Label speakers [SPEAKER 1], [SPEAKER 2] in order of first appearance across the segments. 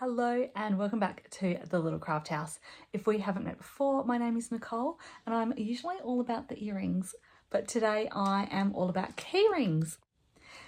[SPEAKER 1] Hello and welcome back to the Little Craft House. If we haven't met before, my name is Nicole and I'm usually all about the earrings, but today I am all about key rings.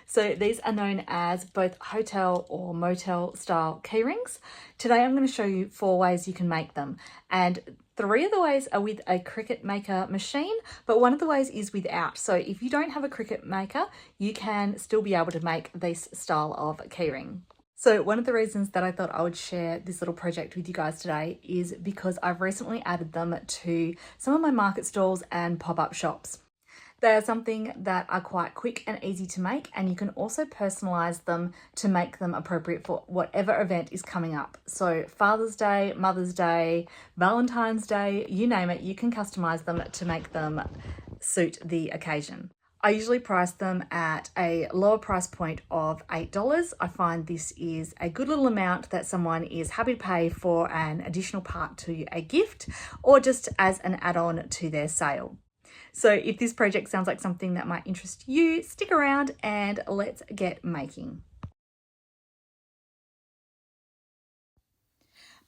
[SPEAKER 1] So these are known as both hotel or motel style key rings. Today I'm going to show you 4 ways you can make them, and 3 of the ways are with a Cricut maker machine, but one of the ways is without. So if you don't have a Cricut maker, you can still be able to make this style of key ring. So one of the reasons that I thought I would share this little project with you guys today is because I've recently added them to some of my market stalls and pop-up shops. They are something that are quite quick and easy to make, and you can also personalize them to make them appropriate for whatever event is coming up. So Father's Day, Mother's Day, Valentine's Day, you name it, you can customize them to make them suit the occasion. I usually price them at a lower price point of $8. I find this is a good little amount that someone is happy to pay for an additional part to a gift or just as an add-on to their sale. So if this project sounds like something that might interest you, stick around and let's get making.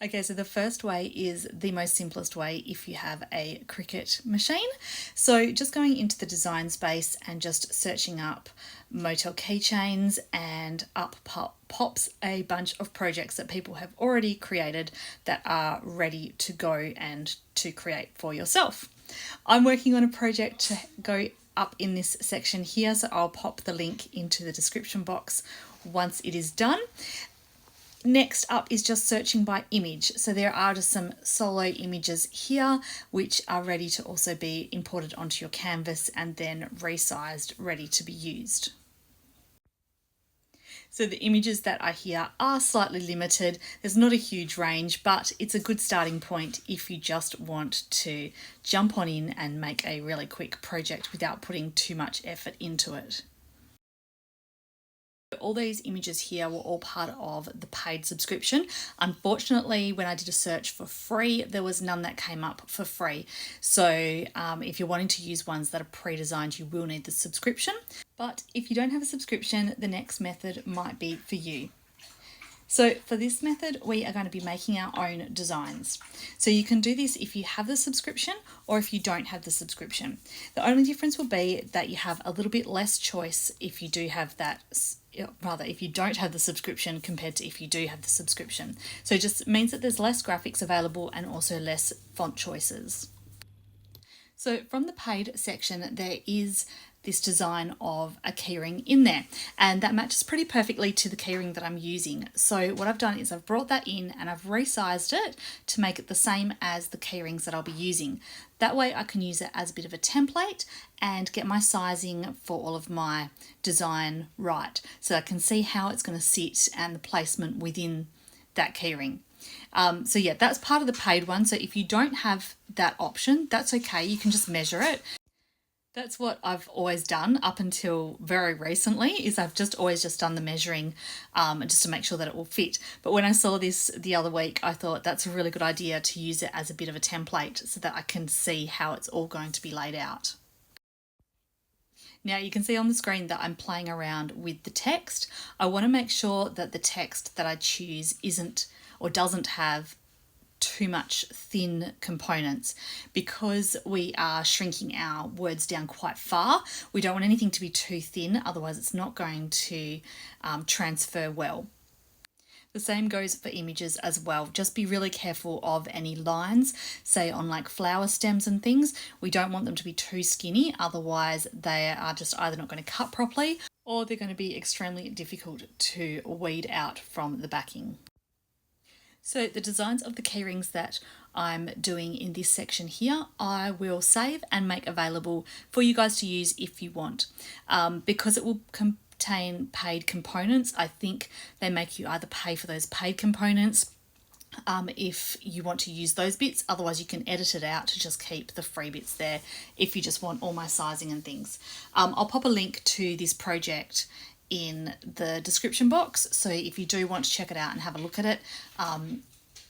[SPEAKER 1] Okay, so the first way is the most simplest way if you have a Cricut machine. So just going into the design space and just searching up Motel keychains, and up pops a bunch of projects that people have already created that are ready to go and to create for yourself. I'm working on a project to go up in this section here, so I'll pop the link into the description box once it is done. Next up is just searching by image. So there are just some solo images here which are ready to also be imported onto your canvas and then resized, ready to be used. So the images that are here are slightly limited. There's not a huge range, but it's a good starting point if you just want to jump on in and make a really quick project without putting too much effort into it. All these images here were all part of the paid subscription. Unfortunately, when I did a search for free, there was none that came up for free. So if you're wanting to use ones that are pre-designed, you will need the subscription. But if you don't have a subscription, the next method might be for you. So for this method, we are going to be making our own designs. So you can do this if you have the subscription or if you don't have the subscription. The only difference will be that you have a little bit less choice if you do have that, rather if you don't have the subscription compared to if you do have the subscription. So it just means that there's less graphics available and also less font choices. So from the paid section, there is this design of a keyring in there, and that matches pretty perfectly to the keyring that I'm using. So what I've done is I've brought that in and I've resized it to make it the same as the keyrings that I'll be using. That way I can use it as a bit of a template and get my sizing for all of my design right, so I can see how it's going to sit and the placement within that keyring. So yeah, that's part of the paid one. So if you don't have that option, that's okay. You can just measure it. That's what I've always done up until very recently, is I've just always just done the measuring just to make sure that it will fit. But when I saw this the other week, I thought that's a really good idea to use it as a bit of a template so that I can see how it's all going to be laid out. Now you can see on the screen that I'm playing around with the text. I want to make sure that the text that I choose isn't or doesn't have too much thin components, because we are shrinking our words down quite far. We don't want anything to be too thin, otherwise it's not going to transfer well. The same goes for images as well. Just be really careful of any lines, say on like flower stems and things. We don't want them to be too skinny, otherwise they are just either not going to cut properly or they're going to be extremely difficult to weed out from the backing. So the designs of the keyrings that I'm doing in this section here, I will save and make available for you guys to use if you want. Because it will contain paid components, I think they make you either pay for those paid components if you want to use those bits. Otherwise you can edit it out to just keep the free bits there if you just want all my sizing and things. I'll pop a link to this project in the description box, so if you do want to check it out and have a look at it, and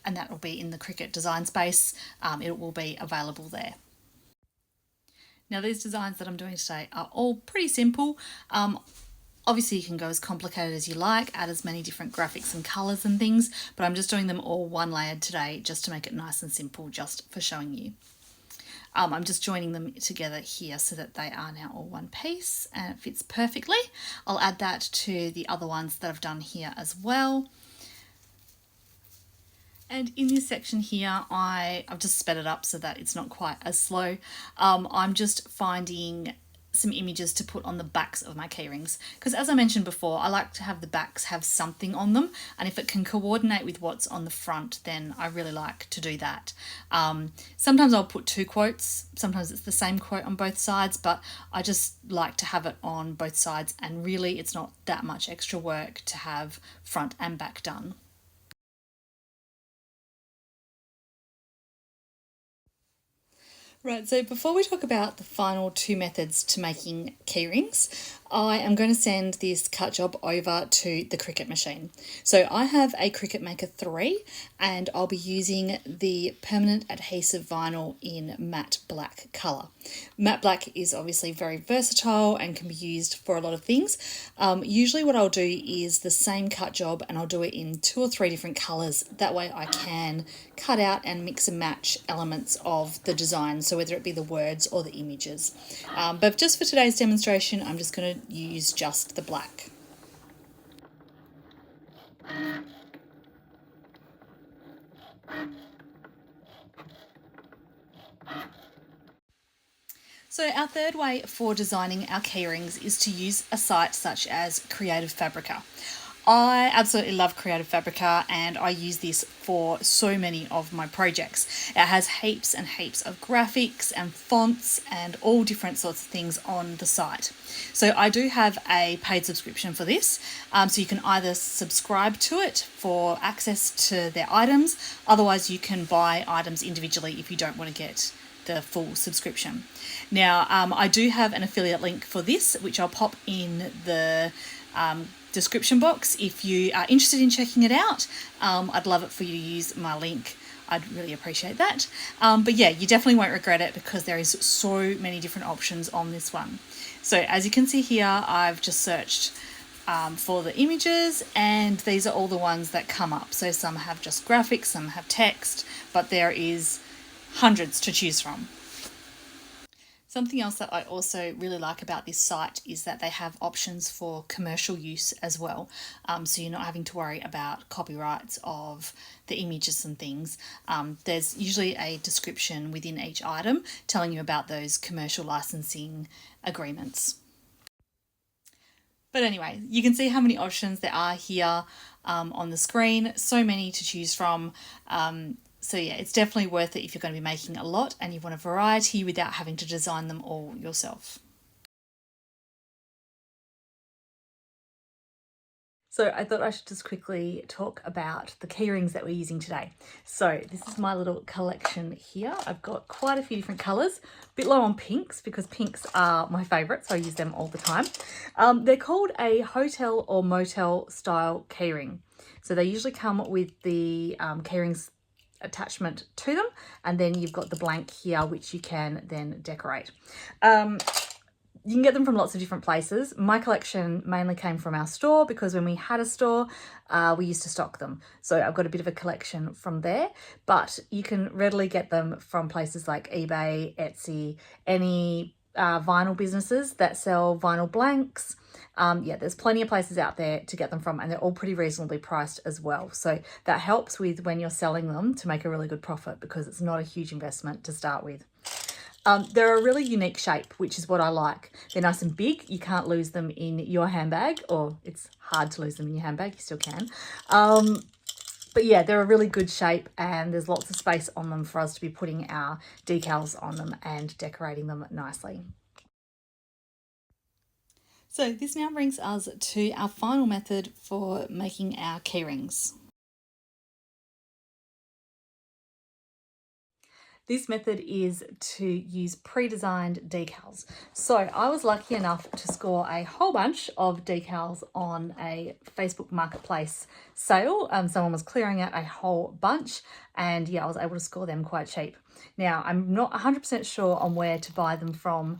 [SPEAKER 1] that will be in the Cricut design space, it will be available there. Now these designs that I'm doing today are all pretty simple. Obviously you can go as complicated as you like, add as many different graphics and colours and things, but I'm just doing them all one layered today just to make it nice and simple, just for showing you. I'm just joining them together here so that they are now all one piece and it fits perfectly. I'll add that to the other ones that I've done here as well. And in this section here, I've just sped it up so that it's not quite as slow. I'm just finding some images to put on the backs of my keyrings, because as I mentioned before, I like to have the backs have something on them, and if it can coordinate with what's on the front, then I really like to do that. Sometimes I'll put two quotes, sometimes it's the same quote on both sides, but I just like to have it on both sides, and really it's not that much extra work to have front and back done. Right, so before we talk about the final two methods to making keyrings, I am going to send this cut job over to the Cricut machine. So I have a Cricut Maker 3 and I'll be using the permanent adhesive vinyl in matte black colour. Matte black is obviously very versatile and can be used for a lot of things. Usually what I'll do is the same cut job and I'll do it in 2 or 3 different colours. That way I can cut out and mix and match elements of the design, so whether it be the words or the images. But just for today's demonstration, I'm just going to use just the black. So our third way for designing our keyrings is to use a site such as Creative Fabrica. I absolutely love Creative Fabrica and I use this for so many of my projects. It has heaps and heaps of graphics and fonts and all different sorts of things on the site. So I do have a paid subscription for this, so you can either subscribe to it for access to their items, otherwise you can buy items individually if you don't want to get the full subscription. Now I do have an affiliate link for this, which I'll pop in the description box if you are interested in checking it out. I'd love it for you to use my link. I'd really appreciate that. But yeah, you definitely won't regret it because there is so many different options on this one. So as you can see here, I've just searched for the images and these are all the ones that come up. So some have just graphics, some have text, but there is hundreds to choose from. Something else that I also really like about this site is that they have options for commercial use as well. So you're not having to worry about copyrights of the images and things. There's usually a description within each item telling you about those commercial licensing agreements. But anyway, you can see how many options there are here on the screen. So many to choose from. So yeah, it's definitely worth it if you're going to be making a lot and you want a variety without having to design them all yourself. So I thought I should just quickly talk about the keyrings that we're using today. So this is my little collection here. I've got quite a few different colours, a bit low on pinks because pinks are my favourite, so I use them all the time. They're called a hotel or motel style keyring. So they usually come with the keyrings attachment to them, and then you've got the blank here which you can then decorate. You can get them from lots of different places. My collection mainly came from our store because when we had a store, we used to stock them. So I've got a bit of a collection from there, but you can readily get them from places like eBay, Etsy, any vinyl businesses that sell vinyl blanks. Yeah, there's plenty of places out there to get them from, and they're all pretty reasonably priced as well. So that helps with when you're selling them to make a really good profit because it's not a huge investment to start with. They're a really unique shape, which is what I like. They're nice and big. You can't lose them in your handbag, or it's hard to lose them in your handbag. You still can. But yeah, they're a really good shape and there's lots of space on them for us to be putting our decals on them and decorating them nicely. So this now brings us to our final method for making our keyrings. This method is to use pre-designed decals. So I was lucky enough to score a whole bunch of decals on a Facebook Marketplace sale. Someone was clearing out a whole bunch and yeah, I was able to score them quite cheap. Now, I'm not 100% sure on where to buy them from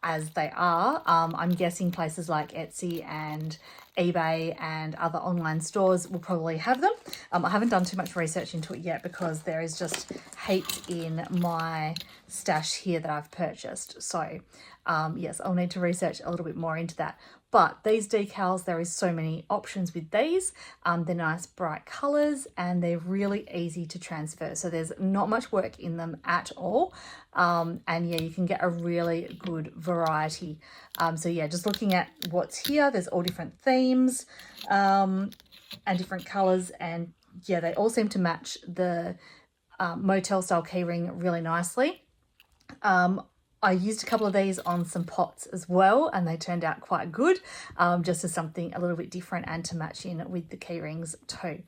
[SPEAKER 1] as they are. I'm guessing places like Etsy and eBay and other online stores will probably have them. I haven't done too much research into it yet because there is just heaps in my stash here that I've purchased. So yes, I'll need to research a little bit more into that. But these decals, there is so many options with these. They're nice bright colors and they're really easy to transfer. So there's not much work in them at all. And yeah, you can get a really good variety. So yeah, just looking at what's here, there's all different themes and different colors. And yeah, they all seem to match the Motel style keyring really nicely. I used a couple of these on some pots as well, and they turned out quite good, just as something a little bit different and to match in with the key rings too.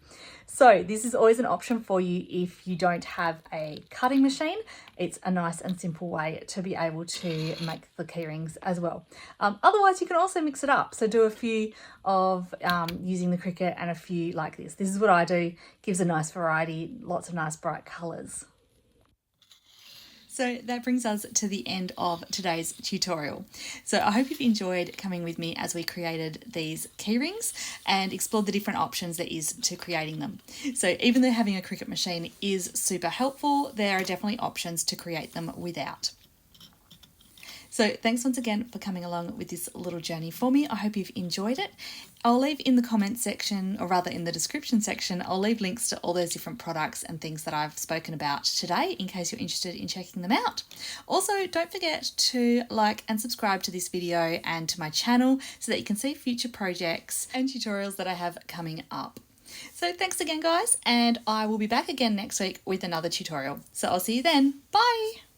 [SPEAKER 1] So this is always an option for you if you don't have a cutting machine. It's a nice and simple way to be able to make the key rings as well. Otherwise, you can also mix it up. So do a few of using the Cricut and a few like this. This is what I do. Gives a nice variety, lots of nice bright colours. So that brings us to the end of today's tutorial. So I hope you've enjoyed coming with me as we created these key rings and explored the different options there is to creating them. So even though having a Cricut machine is super helpful, there are definitely options to create them without. So thanks once again for coming along with this little journey for me. I hope you've enjoyed it. I'll leave in the comments section, or rather in the description section, I'll leave links to all those different products and things that I've spoken about today in case you're interested in checking them out. Also, don't forget to like and subscribe to this video and to my channel so that you can see future projects and tutorials that I have coming up. So thanks again, guys, and I will be back again next week with another tutorial. So I'll see you then. Bye!